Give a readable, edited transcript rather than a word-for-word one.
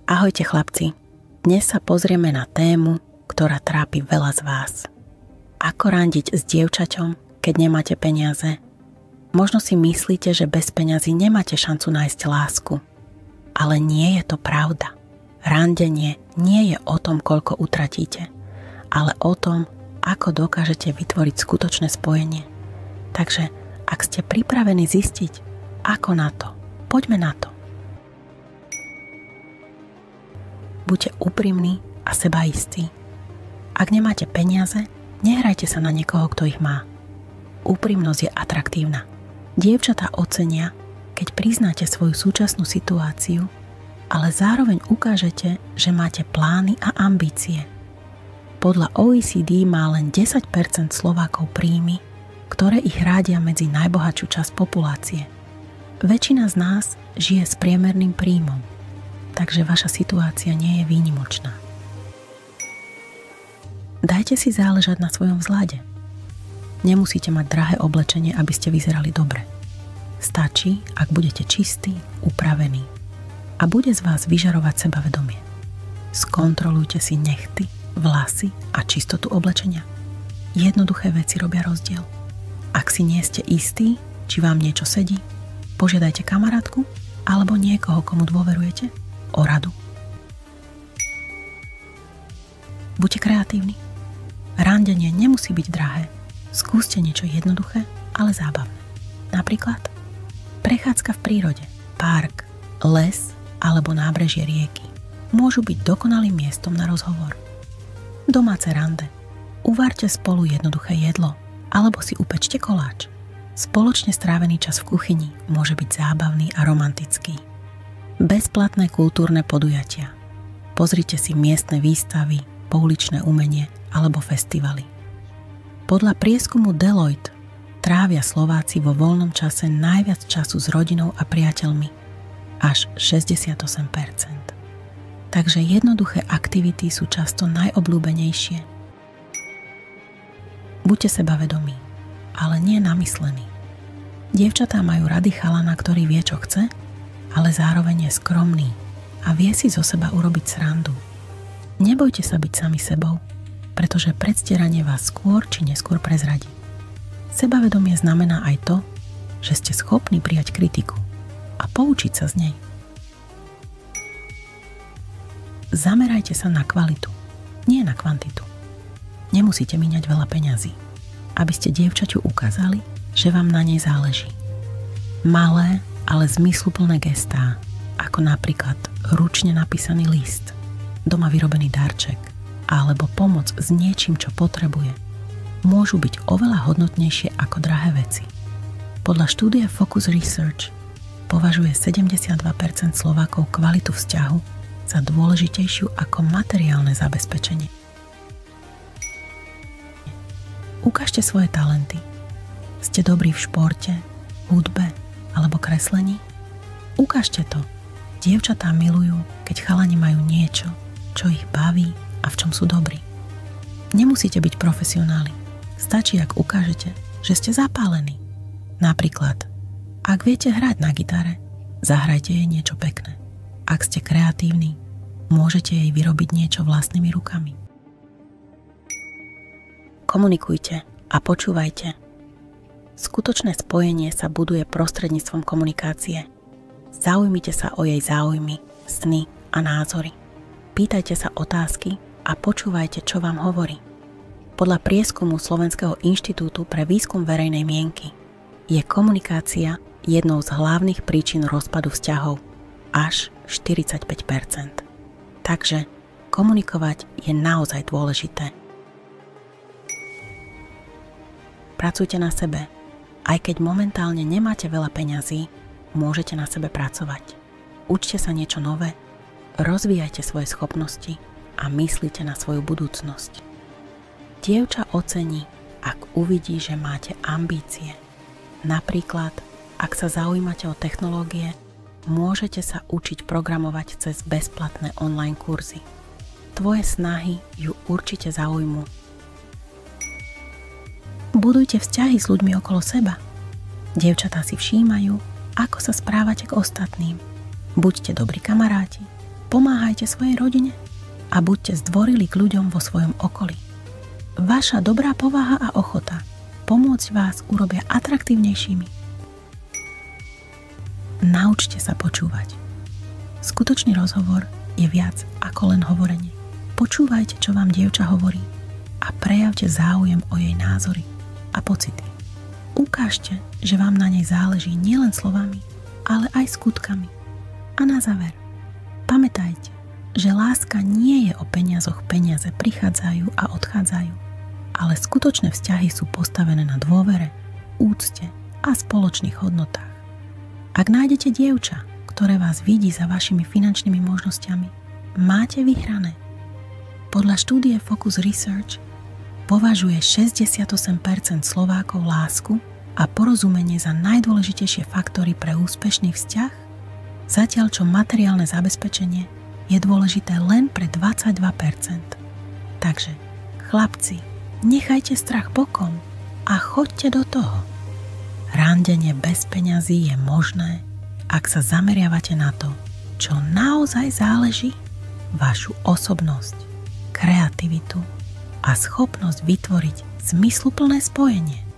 Ahojte chlapci, dnes sa pozrieme na tému, ktorá trápi veľa z vás. Ako randiť s dievčaťom, keď nemáte peniaze? Možno si myslíte, že bez peňazí nemáte šancu nájsť lásku. Ale nie je to pravda. Randenie nie je o tom, koľko utratíte, ale o tom, ako dokážete vytvoriť skutočné spojenie. Takže, ak ste pripravení zistiť, ako na to, poďme na to. Buďte úprimní a sebaistí. Ak nemáte peniaze, nehrajte sa na niekoho, kto ich má. Úprimnosť je atraktívna. Dievčatá ocenia, keď priznáte svoju súčasnú situáciu, ale zároveň ukážete, že máte plány a ambície. Podľa OECD má len 10% Slovákov príjmy, ktoré ich rádia medzi najbohatšiu časť populácie. Väčšina z nás žije s priemerným príjmom, takže vaša situácia nie je výnimočná. Dajte si záležať na svojom vzhľade. Nemusíte mať drahé oblečenie, aby ste vyzerali dobre. Stačí, ak budete čistí, upravení a bude z vás vyžarovať sebavedomie. Skontrolujte si nechty, vlasy a čistotu oblečenia. Jednoduché veci robia rozdiel. Ak si nie ste istí, či vám niečo sedí, požiadajte kamarátku alebo niekoho, komu dôverujete, o radu. Buďte kreatívni. Randenie nemusí byť drahé. Skúste niečo jednoduché, ale zábavné. Napríklad prechádzka v prírode, park, les alebo nábrežie rieky môžu byť dokonalým miestom na rozhovor. Domáce rande. Uvarte spolu jednoduché jedlo alebo si upečte koláč. Spoločne strávený čas v kuchyni môže byť zábavný a romantický. Bezplatné kultúrne podujatia. Pozrite si miestne výstavy, pouličné umenie alebo festivaly. Podľa prieskumu Deloitte trávia Slováci vo voľnom čase najviac času s rodinou a priateľmi, až 68%. Takže jednoduché aktivity sú často najobľúbenejšie. Buďte sebavedomí, ale nie namyslení. Dievčatá majú rady chalana, ktorý vie, čo chce, ale zároveň je skromný a vie si zo seba urobiť srandu. Nebojte sa byť sami sebou, pretože predstieranie vás skôr či neskôr prezradí. Sebavedomie znamená aj to, že ste schopní prijať kritiku a poučiť sa z nej. Zamerajte sa na kvalitu, nie na kvantitu. Nemusíte míňať veľa peňazí, aby ste dievčaťu ukázali, že vám na nej záleží. Malé, ale zmysluplné gestá, ako napríklad ručne napísaný list, doma vyrobený darček alebo pomoc s niečím, čo potrebuje, môžu byť oveľa hodnotnejšie ako drahé veci. Podľa štúdie Focus Research považuje 72% Slovákov kvalitu vzťahu za dôležitejšiu ako materiálne zabezpečenie. Ukážte svoje talenty. Ste dobrí v športe, hudbe alebo kreslení? Ukážte to. Dievčatá milujú, keď chalani majú niečo, čo ich baví a v čom sú dobrí. Nemusíte byť profesionáli. Stačí, ak ukážete, že ste zapálení. Napríklad, ak viete hrať na gitare, zahrajte jej niečo pekné. Ak ste kreatívni, môžete jej vyrobiť niečo vlastnými rukami. Komunikujte a počúvajte. Skutočné spojenie sa buduje prostredníctvom komunikácie. Zaujmite sa o jej záujmy, sny a názory. Pýtajte sa otázky a počúvajte, čo vám hovorí. Podľa prieskumu Slovenského inštitútu pre výskum verejnej mienky je komunikácia jednou z hlavných príčin rozpadu vzťahov, až 45%. Takže komunikovať je naozaj dôležité. Pracujte na sebe. Aj keď momentálne nemáte veľa peňazí, môžete na sebe pracovať. Učte sa niečo nové, rozvíjajte svoje schopnosti a myslite na svoju budúcnosť. Dievča ocení, ak uvidí, že máte ambície. Napríklad, ak sa zaujímate o technológie, môžete sa učiť programovať cez bezplatné online kurzy. Tvoje snahy ju určite zaujmú. Budujte vzťahy s ľuďmi okolo seba. Dievčatá si všímajú, ako sa správate k ostatným. Buďte dobrí kamaráti Pomáhajte svojej rodine a buďte zdvorili k ľuďom vo svojom okolí. Vaša dobrá povaha a ochota pomôcť vás urobia atraktívnejšími. Naučte sa počúvať. Skutočný rozhovor je viac ako len hovorenie. Počúvajte, čo vám dievča hovorí a prejavte záujem o jej názory a pocity. Ukážte, že vám na nej záleží nielen slovami, ale aj skutkami. A na záver, pamätajte, že láska nie je o peniazoch. Peniaze prichádzajú a odchádzajú, ale skutočné vzťahy sú postavené na dôvere, úcte a spoločných hodnotách. Ak nájdete dievča, ktoré vás vidí za vašimi finančnými možnosťami, máte vyhrané. Podľa štúdie Focus Research považuje 68% Slovákov lásku a porozumenie za najdôležitejšie faktory pre úspešný vzťah, zatiaľ čo materiálne zabezpečenie je dôležité len pre 22%. Takže, chlapci, nechajte strach bokom a choďte do toho. Randenie bez peňazí je možné, ak sa zameriavate na to, čo naozaj záleží, vašu osobnosť, kreativitu a schopnosť vytvoriť zmysluplné spojenie.